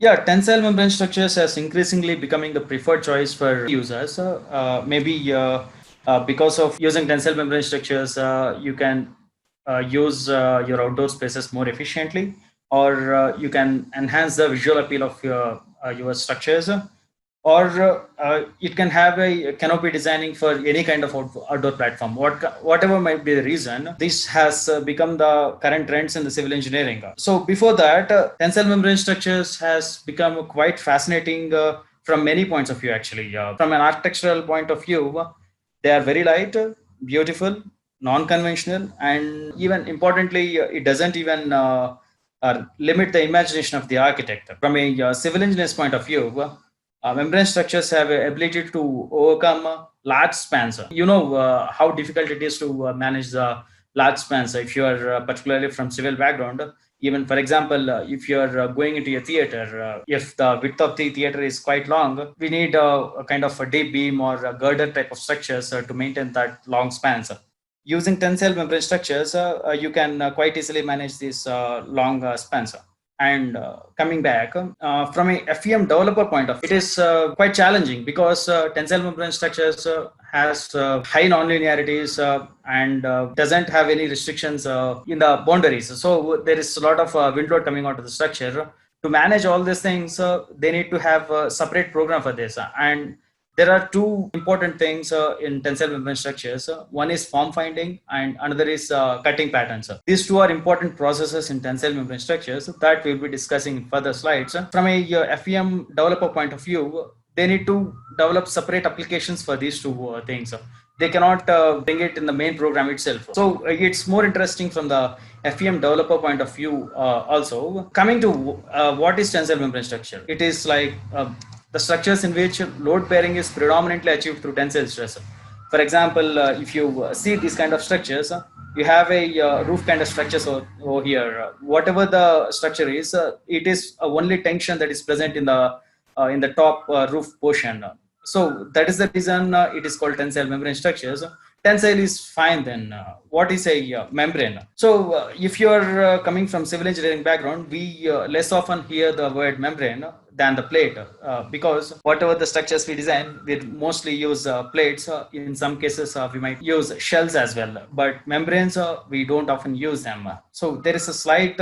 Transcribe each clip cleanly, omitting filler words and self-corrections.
Yeah, tensile membrane structures has increasingly becoming the preferred choice for users. Maybe because of using tensile membrane structures, you can use your outdoor spaces more efficiently, or you can enhance the visual appeal of your structures, or it can have a canopy designing for any kind of outdoor platform. Whatever might be the reason, this has become the current trends in the civil engineering. So before that, tensile membrane structures has become quite fascinating from many points of view. Actually, from an architectural point of view, they are very light, beautiful, non-conventional, and even importantly, it doesn't even limit the imagination of the architect. From a civil engineer's point of view, membrane structures have a ability to overcome large spans. You know how difficult it is to manage the large spans if you are particularly from civil background. Even for example, if you are going into a theater, if the width of the theater is quite long, we need a kind of a deep beam or a girder type of structures to maintain that long spans. Using tensile membrane structures, you can quite easily manage these long spans. And coming back from a FEM developer point of view, it is quite challenging because tensile membrane structures has high nonlinearities and doesn't have any restrictions in the boundaries. So there is a lot of wind load coming out of the structure. To manage all these things, they need to have a separate program for this. And there are two important things in tensile membrane structures. One is form finding and another is cutting patterns. These two are important processes in tensile membrane structures that we'll be discussing in further slides. From a FEM developer point of view, they need to develop separate applications for these two things. They cannot bring it in the main program itself. So it's more interesting from the FEM developer point of view also. Coming to what is tensile membrane structure? It is like the structures in which load bearing is predominantly achieved through tensile stress. For example, if you see these kind of structures, you have a roof kind of structures over here. Whatever the structure is, it is only tension that is present in the top roof portion. So that is the reason it is called tensile membrane structures. Tensile is fine then. What is a membrane? So if you are coming from civil engineering background, we less often hear the word membrane than the plate because whatever the structures we design, we mostly use plates. In some cases, we might use shells as well, but membranes, we don't often use them. So there is a slight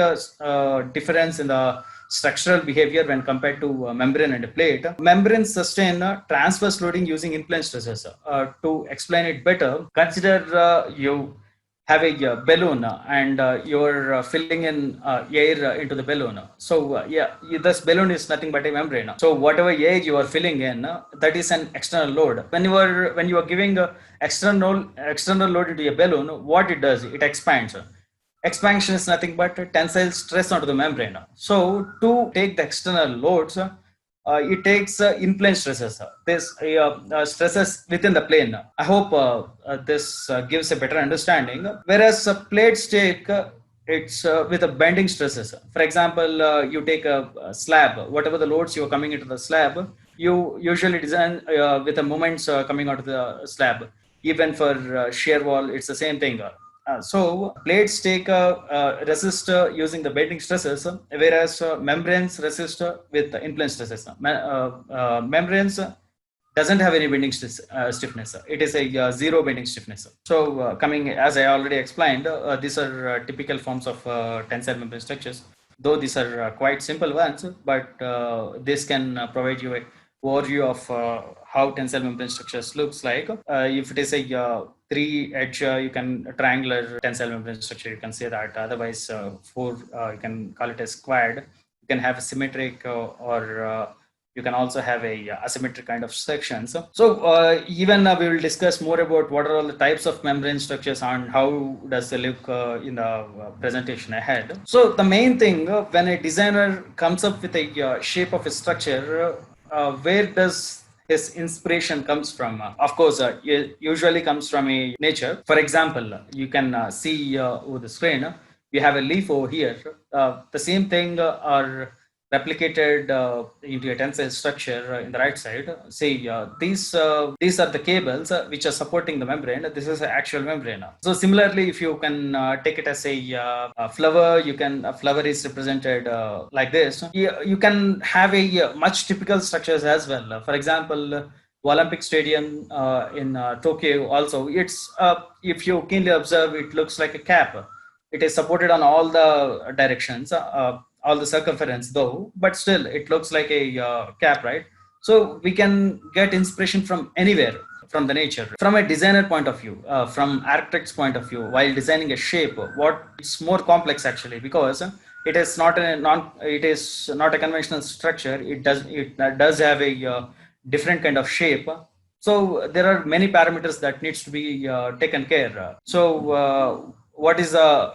difference in the structural behavior when compared to membrane and a plate. Membranes sustain transverse loading using in-plane stresses. To explain it better, consider you have a balloon and you're filling in air into the balloon. So this balloon is nothing but a membrane. So whatever air you are filling in, that is an external load. When you are giving external load into a balloon, what it does, it expands. Expansion is nothing but tensile stress onto the membrane. So to take the external loads, it takes in-plane stresses. This stresses within the plane. I hope this gives a better understanding. Whereas plates take it's with a bending stresses. For example, you take a slab, whatever the loads you are coming into the slab, you usually design with the moments coming out of the slab. Even for shear wall, it's the same thing. So plates take resist using the bending stresses, whereas membranes resist with the in-plane stresses. Membranes doesn't have any bending stiffness. It is a zero bending stiffness. So coming, as I already explained, these are typical forms of tensile membrane structures. Though these are quite simple ones, but this can provide you a overview of how tensile membrane structures looks like. If it is a three edge, you can triangular tensile membrane structure, you can say that. Otherwise, four, you can call it a squared. You can have a symmetric or you can also have a asymmetric kind of sections. So even we will discuss more about what are all the types of membrane structures and how does they look in the presentation ahead. So the main thing when a designer comes up with a shape of a structure, where does his inspiration comes from? Of course, it usually comes from a nature. For example, you can see over the screen, you have a leaf over here. The same thing or replicated into a tensile structure in the right side. See, these are the cables which are supporting the membrane. This is an actual membrane. So similarly, if you can take it as a flower, a flower is represented like this. You can have a much typical structures as well. For example, Olympic Stadium in Tokyo also. It's if you keenly observe, it looks like a cap. It is supported on all the directions, all the circumference though, but still it looks like a cap, right? So we can get inspiration from anywhere, from the nature. From a designer point of view, from architect's point of view, while designing a shape, what it's more complex actually, because it is not a conventional structure. It does have a different kind of shape. So there are many parameters that needs to be taken care. So what is the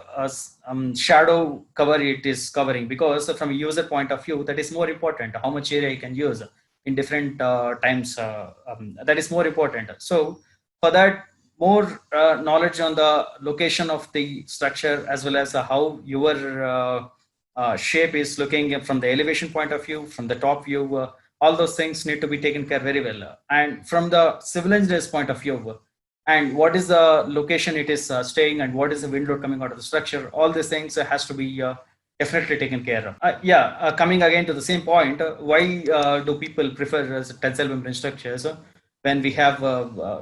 shadow cover it is covering? Because from a user point of view, that is more important. How much area you can use in different times, that is more important. So for that, more knowledge on the location of the structure, as well as how your shape is looking from the elevation point of view, from the top view, all those things need to be taken care very well. And from the civil engineer's point of view, and what is the location it is staying, and what is the wind load coming out of the structure, all these things has to be definitely taken care of. Coming again to the same point, why do people prefer tensile membrane structures when we have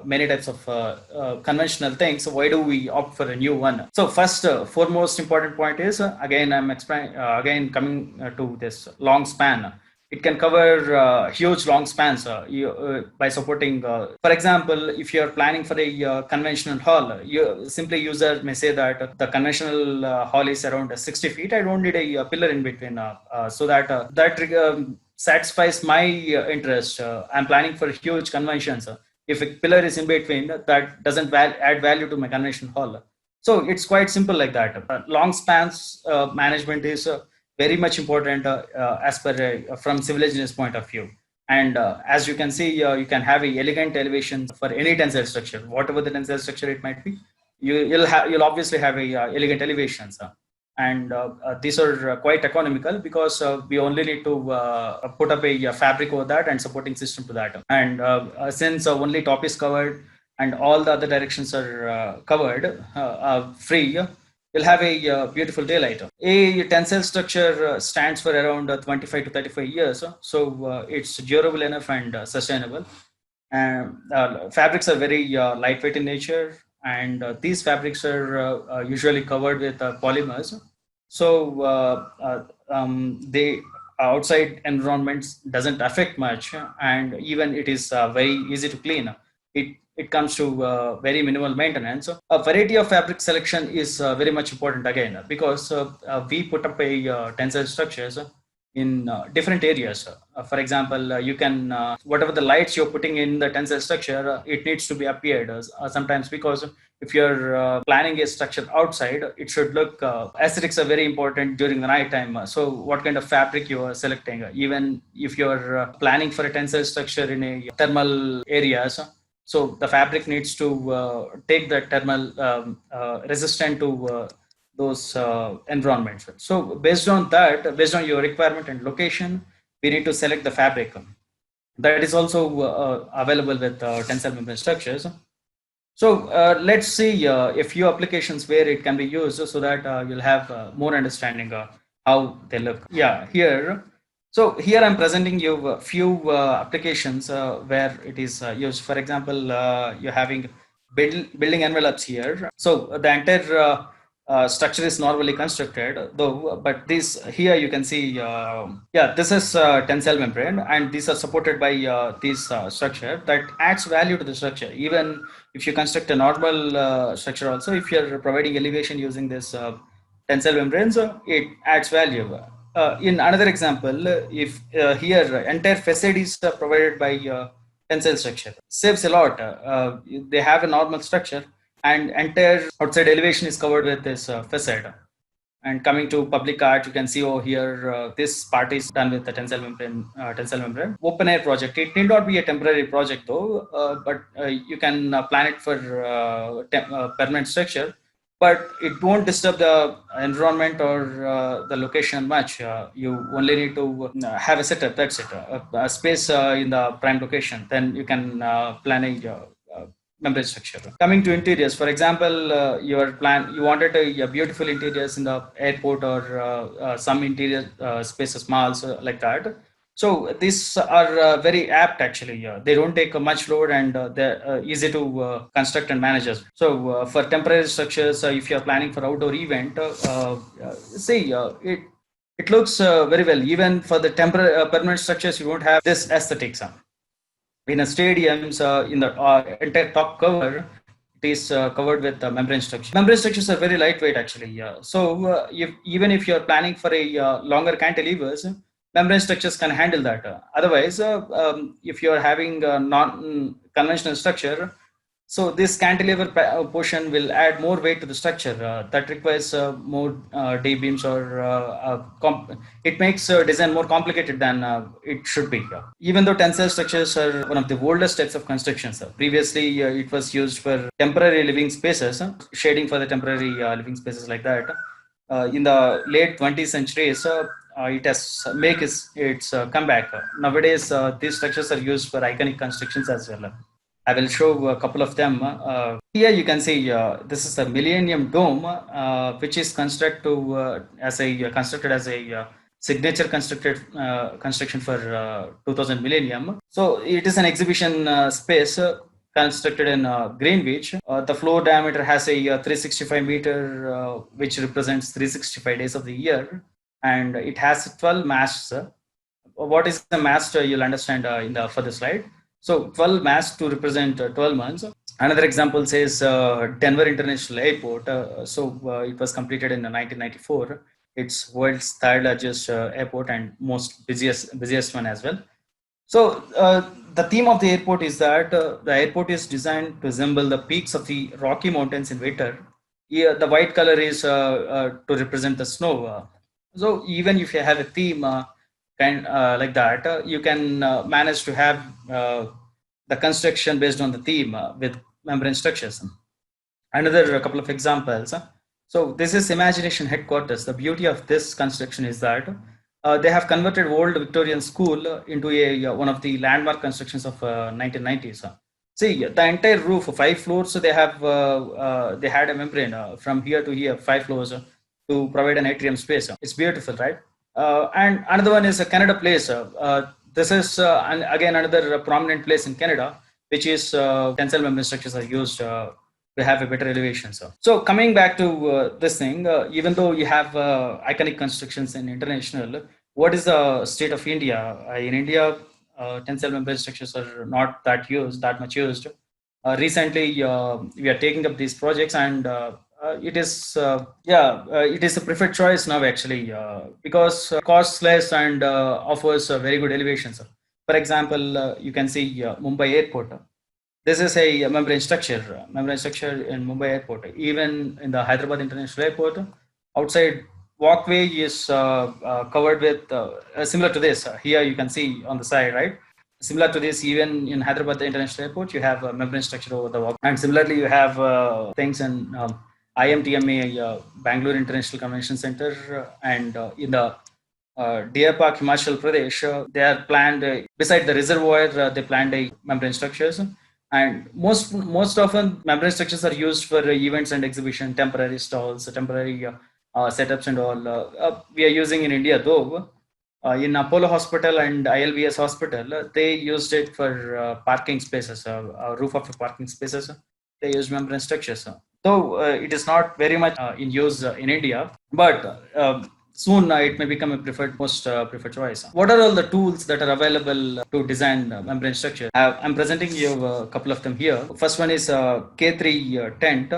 many types of conventional things? So why do we opt for a new one? So first, foremost important point is again I'm explaining again coming to this long span. It can cover huge long spans by supporting. For example, if you're planning for a conventional hall, you simply user may say that the conventional hall is around 60 feet. I don't need a pillar in between, so that satisfies my interest. I'm planning for huge conventions. If a pillar is in between, that doesn't add value to my convention hall. So it's quite simple like that. Long spans management is very much important as per from civil engineer's point of view. And as you can see, you can have a elegant elevation for any tensile structure, whatever the tensile structure it might be. You'll obviously have a elegant elevations. And these are quite economical, because we only need to put up a fabric over that and supporting system to that. And since only top is covered and all the other directions are covered free, you'll have a beautiful daylight. A tensile structure stands for around 25 to 35 years, so it's durable enough and sustainable. And fabrics are very lightweight in nature, and these fabrics are usually covered with polymers. So the outside environments doesn't affect much, and even it is very easy to clean. It comes to very minimal maintenance. So a variety of fabric selection is very much important again, because we put up a tensile structures in different areas. For example, you can whatever the lights you're putting in the tensile structure, it needs to be appeared sometimes, because if you're planning a structure outside, it should look aesthetics are very important during the night time. So what kind of fabric you are selecting, even if you're planning for a tensile structure in a thermal areas, so the fabric needs to take the thermal resistant to those environments. So based on that, based on your requirement and location, we need to select the fabric. That is also available with tensile membrane structures. So let's see a few applications where it can be used, so that you'll have more understanding how they look. Yeah, here. So here I'm presenting you a few applications where it is used. For example, you're having building envelopes here. So the entire structure is normally constructed though, but this here you can see, this is tensile membrane, and these are supported by this structure that adds value to the structure. Even if you construct a normal structure also, if you're providing elevation using this tensile membranes, it adds value. In another example, if here entire facade is provided by tensile structure, saves a lot. They have a normal structure, and entire outside elevation is covered with this facade. And coming to public art, you can see over here, this part is done with the tensile membrane. Open air project. It need not be a temporary project though, but you can plan it for permanent structure. but it won't disturb the environment or the location much. You only need to have a setup. That's it. A space in the prime location. Then you can plan a membrane structure. Coming to interiors, for example, you wanted a beautiful interiors in the airport or some interior spaces, malls like that. So these are very apt actually. They don't take much load and they're easy to construct and manage as well. So for temporary structures, if you're planning for outdoor event, see it looks very well. Even for the temporary permanent structures, you won't have this aesthetics. In a stadiums, in the entire top cover, it is covered with membrane structure. Membrane structures are very lightweight actually. So even if you're planning for a longer cantilevers, membrane structures can handle that. Otherwise, if you're having a non-conventional structure, so this cantilever portion will add more weight to the structure that requires more D beams or it makes design more complicated than it should be. Even though tensile structures are one of the oldest types of constructions, previously it was used for temporary living spaces, shading for the temporary living spaces like that. In the late 20th centuries, it has its comeback. Nowadays, these structures are used for iconic constructions as well. I will show a couple of them. Here you can see this is a Millennium Dome, which is constructed as a signature construction for 2000 Millennium. So it is an exhibition space constructed in Greenwich. The floor diameter has a 365 meter, which represents 365 days of the year, and it has 12 masts. What is the mast? You'll understand in the further slide. So 12 masts to represent 12 months. Another example says Denver International Airport. It was completed in 1994. It's world's third largest airport and most busiest one as well. So the theme of the airport is that the airport is designed to resemble the peaks of the Rocky Mountains in winter. Yeah, the white color is to represent the snow. So even if you have a theme like that, you can manage to have the construction based on the theme with membrane structures. Another couple of examples. So this is Imagination Headquarters. The beauty of this construction is that they have converted old Victorian school into one of the landmark constructions of 1990s. See the entire roof, 5 floors. So they had a membrane from here to here, 5 floors to provide an atrium space. It's beautiful, right? And another one is a Canada Place. This is again another prominent place in Canada, which is tensile membrane structures are used to have a better elevation. So coming back to this thing, even though you have iconic constructions in international, what is the state of India? In India, tensile membrane structures are not that much used. Recently, we are taking up these projects and it is it is a preferred choice now actually because costs less and offers very good elevations. For example, you can see Mumbai Airport. This is a membrane structure in Mumbai Airport. Even in the Hyderabad International Airport, outside walkway is covered with similar to this. Here you can see on the side, right? Similar to this, even in Hyderabad International Airport, you have a membrane structure over the walkway. And similarly, you have things in IMTMA, Bangalore International Convention Center, and in the Deer Park, Himachal Pradesh, they are planned beside the reservoir. They planned a membrane structures, and most often membrane structures are used for events and exhibition, temporary stalls, temporary setups, and all. We are using in India though. In Apollo Hospital and ILBS Hospital, they used it for parking spaces, roof of the parking spaces. They use membrane structures. Though it is not very much in use in India, but soon it may become a most preferred choice. What are all the tools that are available to design membrane structure? I'm presenting you a couple of them here. First one is K3 tent.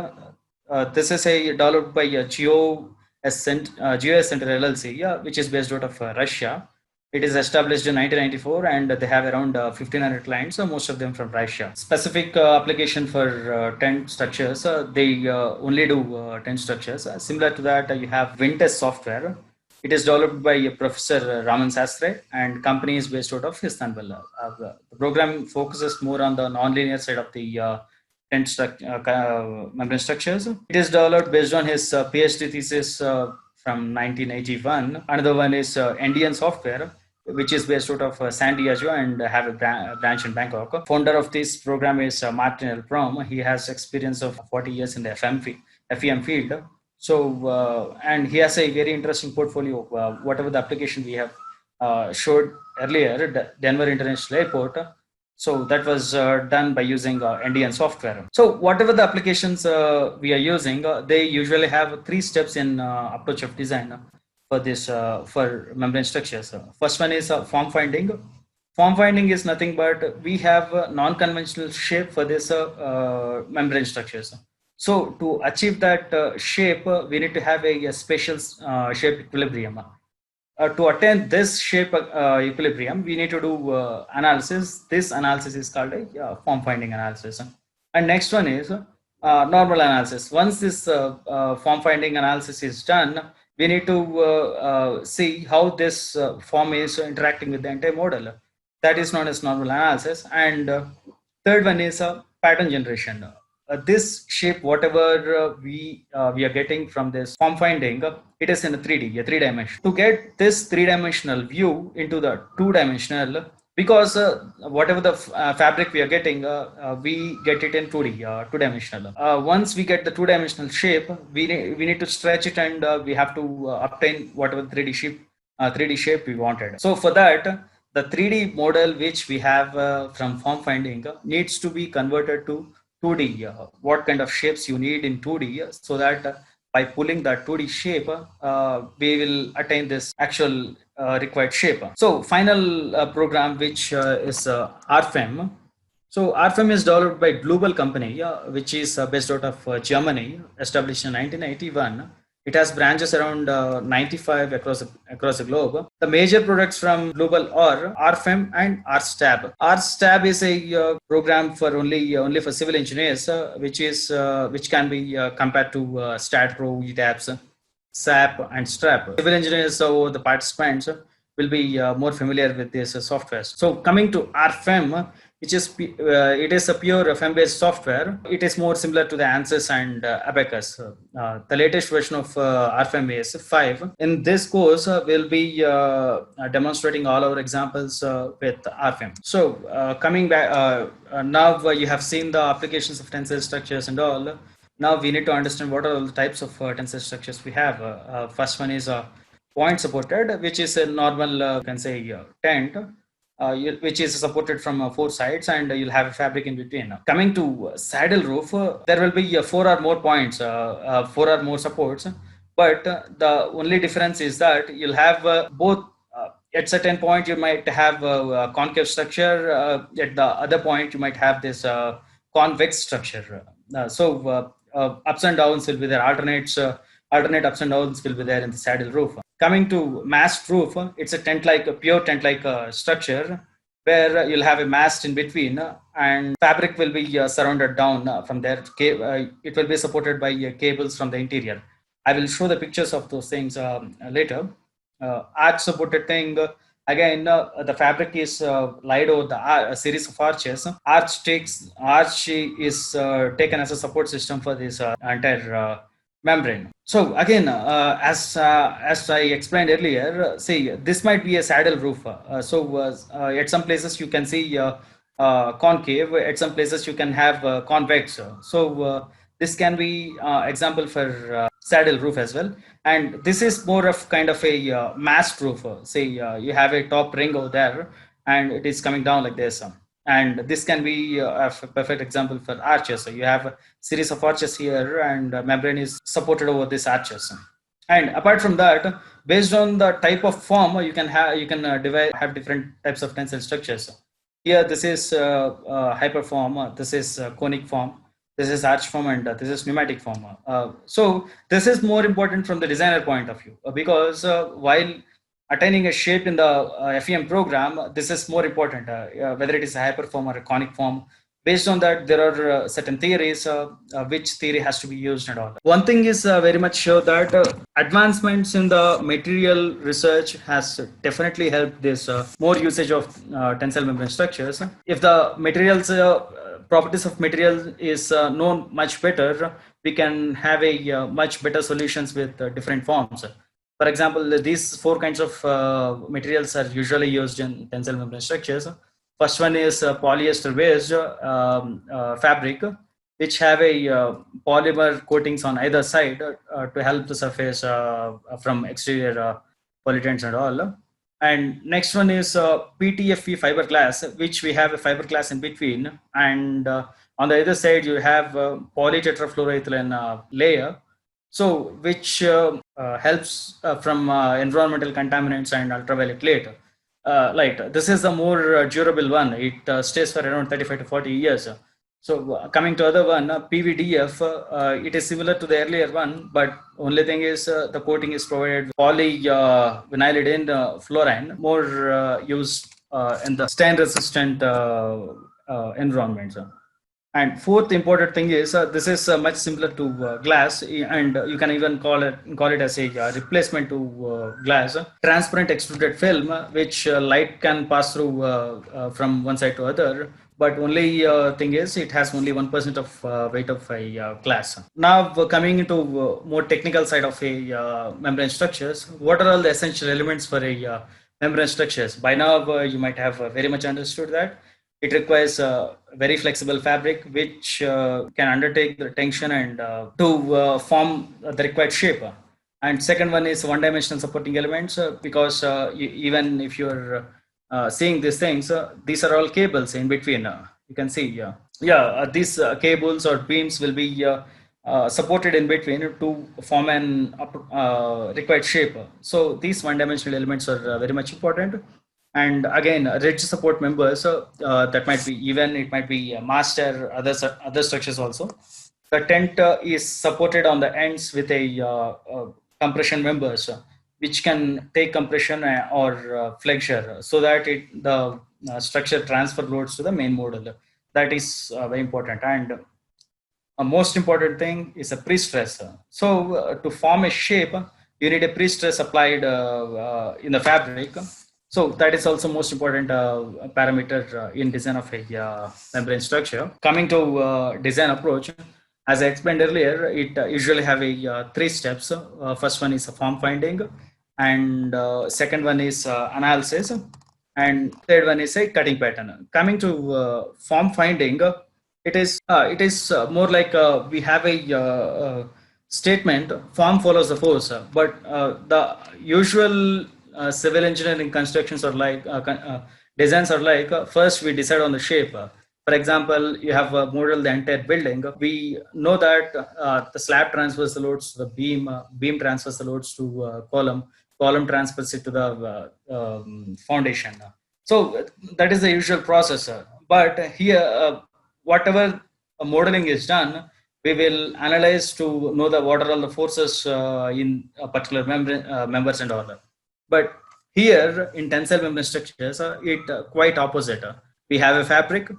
This is developed by GeoS Center LLC, which is based out of Russia. It is established in 1994 and they have around 1500 clients, most of them from Russia. Specific application for tent structures, they only do tent structures. Similar to that, you have Wintest software. It is developed by Professor Raman Sastre and company is based out of Istanbul. The program focuses more on the nonlinear side of the membrane structures. It is developed based on his PhD thesis from 1981. Another one is Indian software, which is based out of San Diego and have a branch in Bangkok. Founder of this program is Martin L. Prom. He has experience of 40 years in the FEM field. So, and he has a very interesting portfolio. Whatever the application we have showed earlier, Denver International Airport. So that was done by using Indian software. So whatever the applications we are using, they usually have 3 steps in approach of design for this for membrane structures. First one is form finding. Form finding is nothing but we have a non-conventional shape for this membrane structures. So to achieve that shape, we need to have a special shape equilibrium. To attain this shape equilibrium, we need to do analysis. This analysis is called a form finding analysis. And next one is normal analysis. Once this form finding analysis is done, we need to see how this form is interacting with the entire model. That is known as normal analysis. And third one is pattern generation. This shape, whatever we are getting from this form finding, it is in a 3D, a 3-dimension. To get this 3-dimensional view into the 2-dimensional, because whatever the fabric we are getting, we get it in 2D, 2-dimensional. Once we get the 2-dimensional shape, we need to stretch it and we have to obtain whatever 3D shape we wanted. So for that, the 3D model which we have from form finding needs to be converted to 2D, what kind of shapes you need in 2D, so that by pulling that 2D shape, we will attain this actual required shape. So final program which is RFEM. So RFEM is developed by Global company, which is based out of Germany, established in 1981. It has branches around 95 across the globe. The major products from Global are RFEM and RSTAB. RSTAB is a program for only for civil engineers, which can be compared to StatPro, ETABS, SAP, and STRAP. Civil engineers, so the participants will be more familiar with this software. So coming to RFEM, which is it is a pure FEM-based software. It is more similar to the ANSYS and Abacus. The latest version of RFEM is 5. In this course, we'll be demonstrating all our examples with RFEM. So coming back, now you have seen the applications of tensile structures and all. Now we need to understand what are all the types of tensile structures we have. First one is point supported, which is a normal, can say tent. Which is supported from 4 sides, and you'll have a fabric in between. Coming to saddle roof, there will be 4 or more points, 4 or more supports, but the only difference is that you'll have both. At certain point, you might have a concave structure. At the other point, you might have this convex structure. So ups and downs will be there. Alternate ups and downs will be there in the saddle roof. Coming to mast roof, it's a pure tent-like structure where you'll have a mast in between, and fabric will be surrounded down from there. It will be supported by cables from the interior. I will show the pictures of those things later. Arch supported thing, again, the fabric is laid over a series of arches. Arch is taken as a support system for this entire membrane. So again, as I explained earlier, see, this might be a saddle roof. At some places you can see concave. At some places you can have convex. So this can be example for saddle roof as well. And this is more of kind of a mast roof. Say you have a top ring over there, and it is coming down like this. And this can be a perfect example for arches. So you have a series of arches here, and membrane is supported over these arches. And apart from that, based on the type of form, you can have different types of tensile structures. Here, this is hyperform. This is conic form. This is arch form, and this is pneumatic form. So this is more important from the designer point of view, because while attaining a shape in the FEM program, this is more important, whether it is a hyperform or a conic form. Based on that, there are certain theories, which theory has to be used and all. One thing is very much sure that advancements in the material research has definitely helped this more usage of tensile membrane structures. If the materials properties of material is known much better, we can have a much better solutions with different forms. For example, these four kinds of materials are usually used in tensile membrane structures. First one is polyester based fabric, which have a polymer coatings on either side to help the surface from exterior pollutants and all. And next one is PTFE fiberglass, which we have a fiberglass in between. And on the other side, you have polytetrafluoroethylene layer, so which helps from environmental contaminants and ultraviolet light. This is the more durable one. It stays for around 35 to 40 years. So coming to other one, PVDF, it is similar to the earlier one, but only thing is the coating is provided polyvinylidene fluorine, more used in the stain resistant environments. And fourth important thing is this is much simpler to glass, and you can even call it as a replacement to glass. Transparent extruded film, which light can pass through from one side to other. But only thing is it has only 1% of weight of a glass. Now coming into more technical side of a membrane structures, what are all the essential elements for a membrane structures? By now you might have very much understood that it requires a very flexible fabric which can undertake the tension and to form the required shape. And second one is one-dimensional supporting elements because even if you're seeing these things, these are all cables in between. You can see, these cables or beams will be supported in between to form an required shape. So these one-dimensional elements are very much important. And again, ridge support members that might be even it might be master other structures also. The tent is supported on the ends with a compression members which can take compression or flexure so that the structure transfer loads to the main model. That is very important. And a most important thing is a pre-stress. So to form a shape, you need a pre-stress applied in the fabric. So that is also most important parameter in design of a membrane structure. Coming to design approach, as I explained earlier, it usually have a three steps. First one is a form finding, and second one is analysis, and third one is a cutting pattern. Coming to form finding, it is more like we have a statement: form follows the force. But the usual civil engineering constructions are like designs are like first we decide on the shape. For example, you have modeled the entire building. We know that the slab transfers the loads to the beam, beam transfers the loads to column transfers it to the foundation. So that is the usual process. But here, whatever modeling is done, we will analyze to know what are all the forces in a particular members and all. But here in tensile membrane structures, it quite opposite. We have a fabric,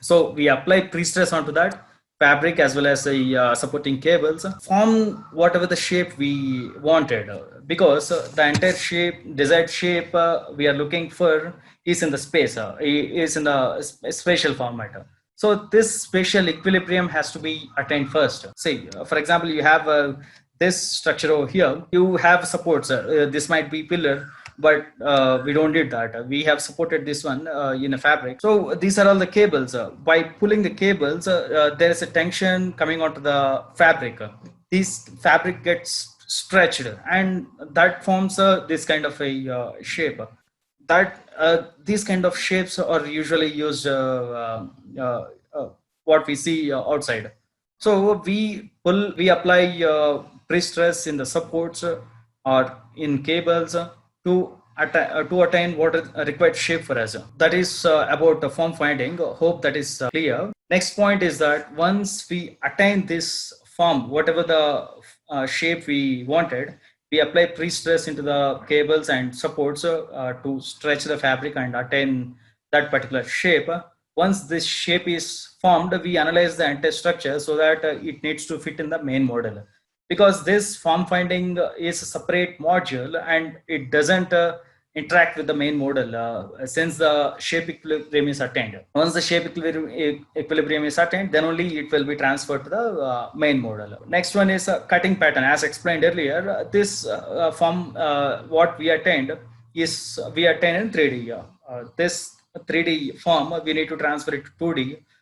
so we apply pre-stress onto that fabric as well as the supporting cables, form whatever the shape we wanted, because the entire desired shape we are looking for is in the space, is in the spatial format. So this spatial equilibrium has to be attained first. See, for example, you have this structure over here, you have supports. This might be pillar, but we don't need that. We have supported this one in a fabric. So these are all the cables. By pulling the cables, there is a tension coming onto the fabric. This fabric gets stretched, and that forms this kind of a shape. These kind of shapes are usually used what we see outside. So we apply pre-stress in the supports or in cables to attain what is a required shape for us. That is about the form finding. Hope that is clear. Next point is that once we attain this form, whatever the shape we wanted, we apply pre-stress into the cables and supports to stretch the fabric and attain that particular shape. Once this shape is formed, we analyze the entire structure so that it needs to fit in the main model. Because this form finding is a separate module and it doesn't interact with the main model since the shape equilibrium is attained. Once the shape equilibrium is attained, then only it will be transferred to the main model. Next one is cutting pattern. As explained earlier, this form what we attained is we attained in 3D. This 3D form we need to transfer it to 2D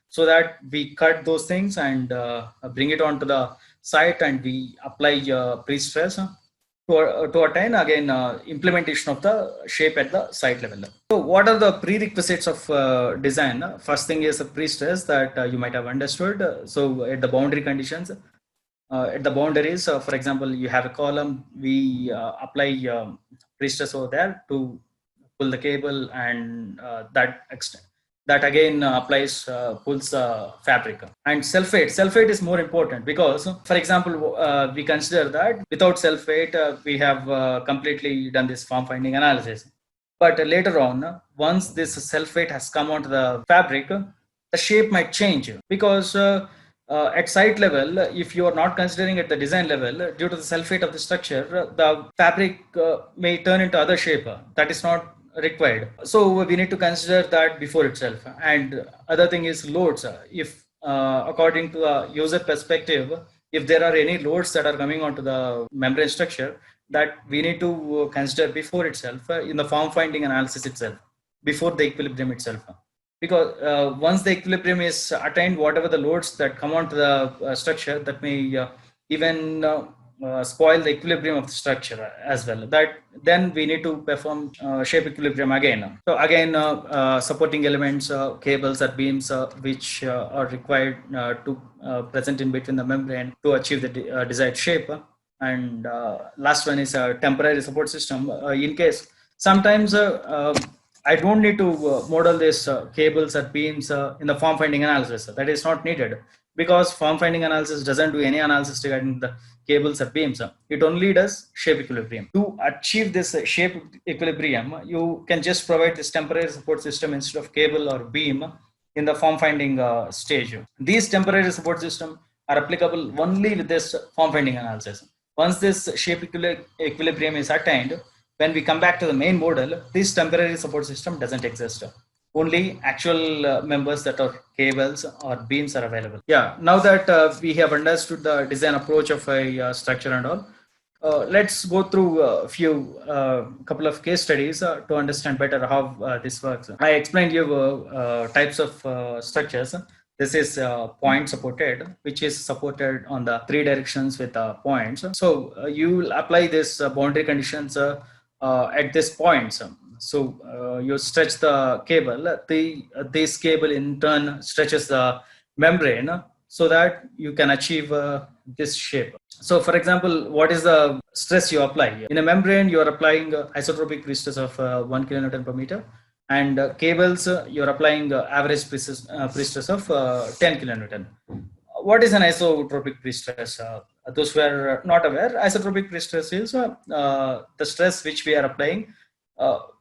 so that we cut those things and bring it onto the site and we apply pre-stress to attain again implementation of the shape at the site level. So what are the prerequisites of design? First thing is a pre-stress that you might have understood. So at the boundary conditions, at the boundaries, for example, you have a column, we apply pre-stress over there to pull the cable, and that again applies pulls fabric. And sulfate is more important because, for example, we consider that without sulfate we have completely done this form finding analysis, but later on, once this sulfate has come onto the fabric, the shape might change because at site level, if you are not considering at the design level, due to the sulfate of the structure, the fabric may turn into other shape that is not required. So we need to consider that before itself. And other thing is loads. If according to the user perspective, if there are any loads that are coming onto the membrane structure, that we need to consider before itself in the form finding analysis itself, before the equilibrium itself. Because once the equilibrium is attained, whatever the loads that come onto the structure, that may even spoil the equilibrium of the structure as well. That then we need to perform shape equilibrium again. So again, supporting elements, cables or beams which are required to present in between the membrane to achieve the desired shape. And last one is a temporary support system. In case sometimes I don't need to model this cables or beams in the form finding analysis. That is not needed because form finding analysis doesn't do any analysis regarding the cables or beams. It only does shape equilibrium. To achieve this shape equilibrium, you can just provide this temporary support system instead of cable or beam in the form finding stage. These temporary support systems are applicable only with this form finding analysis. Once this shape equilibrium is attained, when we come back to the main model, this temporary support system doesn't exist. Only actual members that are cables or beams are available. Yeah, now that we have understood the design approach of a structure and all, let's go through a few couple of case studies to understand better how this works. I explained you types of structures. This is point supported, which is supported on the three directions with points. So you will apply this boundary conditions at this point. So you stretch the cable. This cable in turn stretches the membrane so that you can achieve this shape. So for example, what is the stress you apply? In a membrane, you are applying isotropic pre-stress of 1 kilonewton per meter. And cables, you're applying average pre-stress of 10 kilonewton. What is an isotropic pre-stress? Those who are not aware, isotropic pre-stress is the stress which we are applying,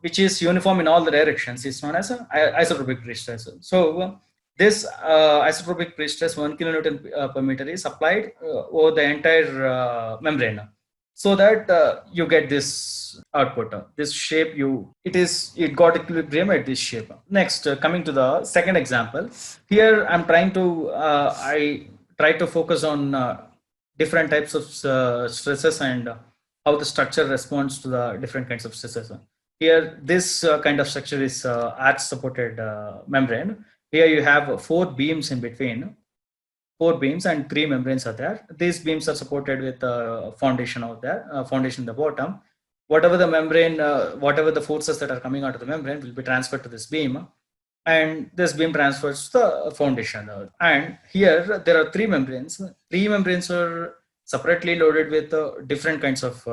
which is uniform in all the directions. It's known as isotropic pre-stress. So this isotropic pre-stress 1 kilonewton per meter is applied over the entire membrane, so that you get this output, this shape. It got equilibrium at this shape. Next, coming to the second example, here I'm trying to I try to focus on different types of stresses and how the structure responds to the different kinds of stresses. Here, this kind of structure is arch supported membrane. Here you have 4 beams in between. 4 beams and 3 membranes are there. These beams are supported with a foundation out there, foundation in the bottom. Whatever the membrane, whatever the forces that are coming out of the membrane will be transferred to this beam, and this beam transfers to the foundation. And here there are 3 membranes. 3 membranes are separately loaded with different kinds of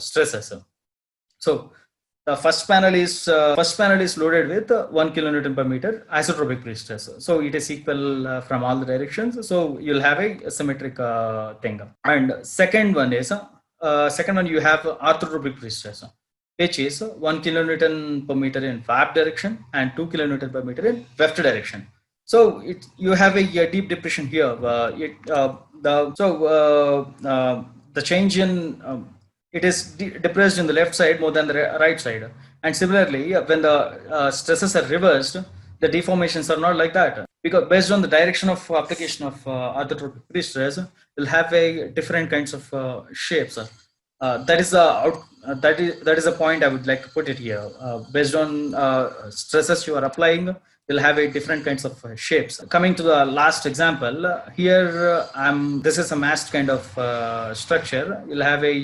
stresses. So the first panel is loaded with 1 kilonewton per meter isotropic pre-stress. So it is equal from all the directions. So you'll have a symmetric thing. And second one you have orthotropic pre-stress, which is 1 kilonewton per meter in fab direction and 2 kilonewton per meter in weft direction. So you have a deep depression here. The change in it is depressed in the left side more than the right side, And similarly, when the stresses are reversed, the deformations are not like that, because based on the direction of application of orthotropic pre-stress, you'll have a different kinds of shapes. That is that is a point I would like to put it here. Based on stresses you are applying, you'll have a different kinds of shapes. Coming to the last example, here this is a masked kind of structure. You'll have a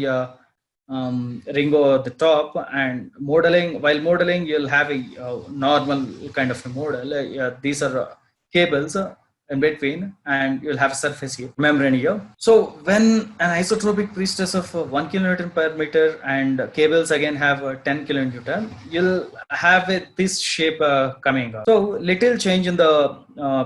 ringo at the top, and modeling, while modeling you'll have a normal kind of a model. These are cables in between, and you'll have a surface here, membrane here. So when an isotropic pre-stress of 1 kilonewton per meter and cables again have 10 kilonewton, you'll have this shape coming up. So little change in the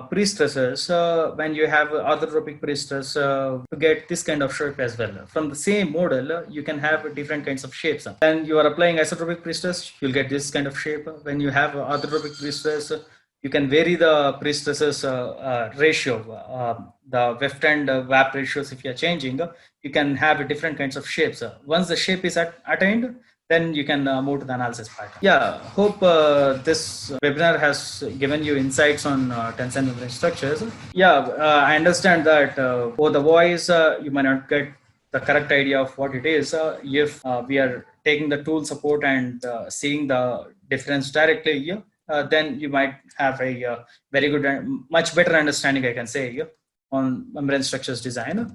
pre-stresses when you have orthotropic pre-stress to get this kind of shape as well. From the same model, you can have different kinds of shapes. When you are applying isotropic pre-stress, you'll get this kind of shape. When you have orthotropic pre-stress, you can vary the pre-stresses ratio, the weft and WAP ratios. If you are changing, you can have different kinds of shapes. Once the shape is attained, then you can move to the analysis part. Yeah, hope this webinar has given you insights on tensile membrane structures. Yeah, I understand that for the voice, you might not get the correct idea of what it is. If we are taking the tool support and seeing the difference directly here, then you might have a very good and much better understanding, I can say, on membrane structures design.